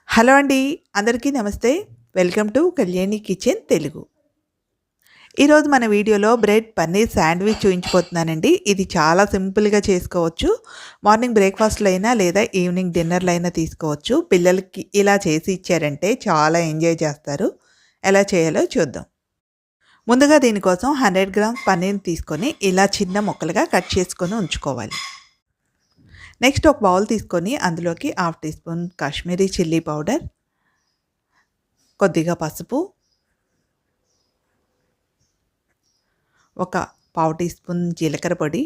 Hello అండి. అందరికీ నమస్తే. Welcome to Kalyani kitchen Telugu. ఈరోజు మన వీడియోలో బ్రెడ్ పన్నీర్ శాండ్విచ్ చూయించబోతున్నానండి. ఇది చాలా సింపుల్‌గా చేసుకోవచ్చు. మార్నింగ్ బ్రేక్‌ఫాస్ట్‌లో అయినా లేదా ఈవినింగ్ డిన్నర్‌లో అయినా తీసుకోవచ్చు. పిల్లలకి ఇలా చేసి ఇచ్చారంటే చాలా ఎంజాయ్ చేస్తారు. ఎలా చేయాలో చూద్దాం. ముందుగా దీనికోసం 100 గ్రామ్స్ పన్నీర్‌ని తీసుకొని ఇలా చిన్న ముక్కలుగా కట్ చేసుకొని ఉంచుకోవాలి. నెక్స్ట్ ఒక బౌల్ తీసుకొని అందులోకి half teaspoon Kashmiri chilli powder, కొద్దిగా పసుపు, ఒక పావు టీ స్పూన్ జీలకర్ర పొడి,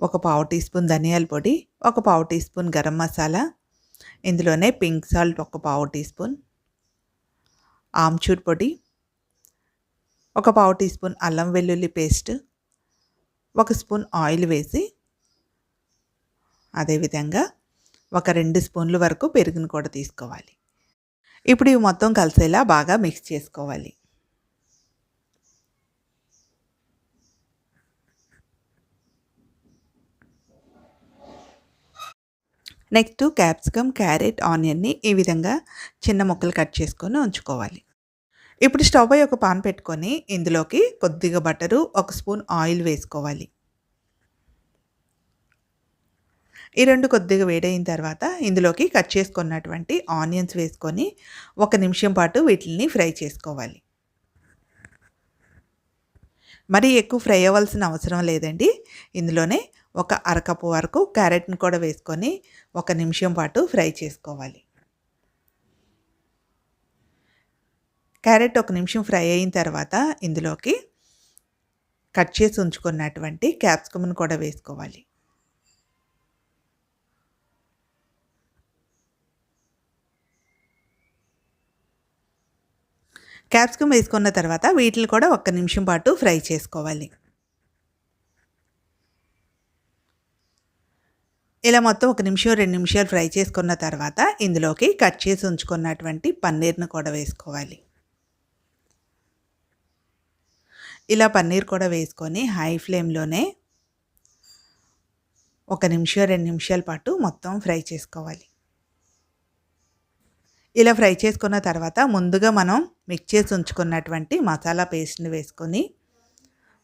ఒక పావు టీ స్పూన్ ధనియాల పొడి, ఒక పావు టీ స్పూన్ గరం మసాలా, ఇందులోనే పింక్ సాల్ట్ ఒక పావు టీ స్పూన్, ఆమ్చూర్ పొడి, ఒక పావు టీ స్పూన్ అల్లం వెల్లుల్లి పేస్ట్, ఒక స్పూన్ ఆయిల్ వేసి అదేవిధంగా ఒక 2 స్పూన్ల వరకు పెరుగును కూడా తీసుకోవాలి. ఇప్పుడు ఇవి మొత్తం కలిసేలా బాగా మిక్స్ చేసుకోవాలి. నెక్స్ట్ క్యాప్సికమ్, క్యారెట్, ఆనియన్ని ఈ విధంగా చిన్న ముక్కలు కట్ చేసుకొని ఉంచుకోవాలి. ఇప్పుడు స్టవ్ పై ఒక పాన్ పెట్టుకొని ఇందులోకి కొద్దిగా బటరు, ఒక స్పూన్ ఆయిల్ వేసుకోవాలి. ఈ రెండు కొద్దిగా వేడైన తర్వాత ఇందులోకి కట్ చేసుకున్నటువంటి ఆనియన్స్ వేసుకొని 1 నిమిషం పాటు వీటిని ఫ్రై చేసుకోవాలి. మరీ ఎక్కువ ఫ్రై అవ్వాల్సిన అవసరం లేదండి. ఇందులోనే ఒక అరకప్పు వరకు క్యారెట్ని కూడా వేసుకొని 1 నిమిషం పాటు ఫ్రై చేసుకోవాలి. క్యారెట్ 1 నిమిషం ఫ్రై అయిన తర్వాత ఇందులోకి కట్ చేసి ఉంచుకున్నటువంటి క్యాప్సికమ్ని కూడా వేసుకోవాలి. క్యాప్సికమ్ వేసుకున్న తర్వాత వీటిని కూడా 1 నిమిషం పాటు ఫ్రై చేసుకోవాలి. ఇలా మొత్తం 1 నిమిషం 2 నిమిషాలు ఫ్రై చేసుకున్న తర్వాత ఇందులోకి కట్ చేసి ఉంచుకున్నటువంటి పన్నీర్ను కూడా వేసుకోవాలి. ఇలా పన్నీర్ కూడా వేసుకొని హై ఫ్లేమ్లోనే 1 నిమిషం 2 నిమిషాల పాటు మొత్తం ఫ్రై చేసుకోవాలి. ఇలా ఫ్రై చేసుకున్న తర్వాత ముందుగా మనం మిక్స్ చేసి ఉంచుకున్నటువంటి మసాలా పేస్ట్ని వేసుకొని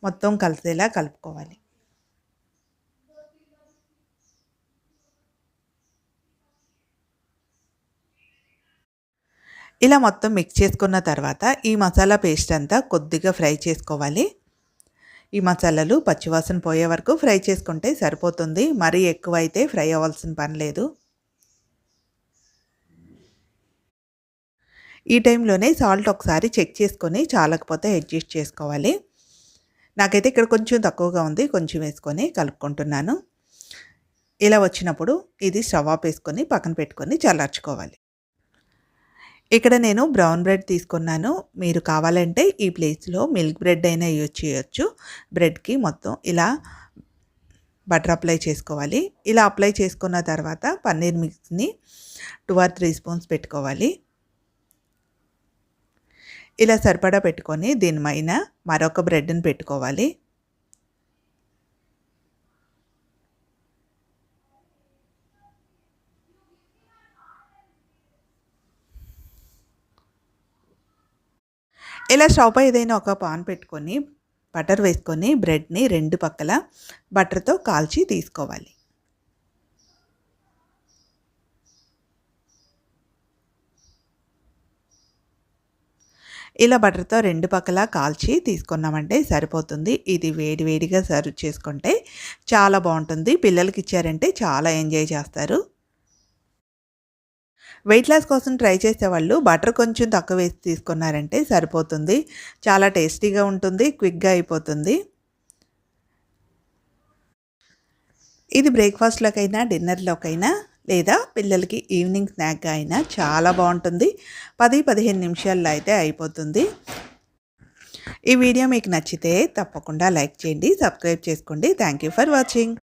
మొత్తం కలిసేలా కలుపుకోవాలి. ఇలా మొత్తం మిక్స్ చేసుకున్న తర్వాత ఈ మసాలా పేస్ట్ అంతా కొద్దిగా ఫ్రై చేసుకోవాలి. ఈ మసాలాలు పచ్చివాసన పోయే వరకు ఫ్రై చేసుకుంటే సరిపోతుంది. మరీ ఎక్కువ అయితే ఫ్రై అవ్వాల్సిన పని లేదు. ఈ టైంలోనే సాల్ట్ ఒకసారి చెక్ చేసుకొని చాలకపోతే అడ్జస్ట్ చేసుకోవాలి. నాకైతే ఇక్కడ కొంచెం తక్కువగా ఉంది, కొంచెం వేసుకొని కలుపుకుంటున్నాను. ఇలా వచ్చినప్పుడు ఇది స్టవ్ ఆఫ్ వేసుకొని పక్కన పెట్టుకొని చల్లార్చుకోవాలి. ఇక్కడ నేను బ్రౌన్ బ్రెడ్ తీసుకున్నాను. మీరు కావాలంటే ఈ ప్లేస్లో మిల్క్ బ్రెడ్ అయినా యూజ్ చేయొచ్చు. బ్రెడ్కి మొత్తం ఇలా బటర్ అప్లై చేసుకోవాలి. ఇలా అప్లై చేసుకున్న తర్వాత పన్నీర్ మిక్స్ని 2 or 3 స్పూన్స్ పెట్టుకోవాలి. ఇలా సరిపడా పెట్టుకొని దీని పైన మరొక బ్రెడ్ని పెట్టుకోవాలి. ఇలా స్టవ్ పై ఏదైనా ఒక పాన్ పెట్టుకొని బటర్ వేసుకొని బ్రెడ్ని 2 పక్కల బటర్తో కాల్చి తీసుకోవాలి. ఇలా బటర్తో 2 పక్కల కాల్చి తీసుకున్నామంటే సరిపోతుంది. ఇది వేడివేడిగా సర్వ్ చేసుకుంటే చాలా బాగుంటుంది. పిల్లలకి ఇచ్చారంటే చాలా ఎంజాయ్ చేస్తారు. వెయిట్ లాస్ కోసం ట్రై చేసేవాళ్ళు బటర్ కొంచెం తక్కువ వేసి తీసుకున్నారంటే సరిపోతుంది. చాలా టేస్టీగా ఉంటుంది, క్విక్గా అయిపోతుంది. ఇది బ్రేక్ఫాస్ట్లోకైనా డిన్నర్లోకైనా లేదా పిల్లలకి ఈవినింగ్ స్నాక్గా అయినా చాలా బాగుంటుంది. 10-15 నిమిషాల్లో అయితే అయిపోతుంది. ఈ వీడియో మీకు నచ్చితే తప్పకుండా లైక్ చేయండి, సబ్స్క్రైబ్ చేసుకోండి. Thank you for watching.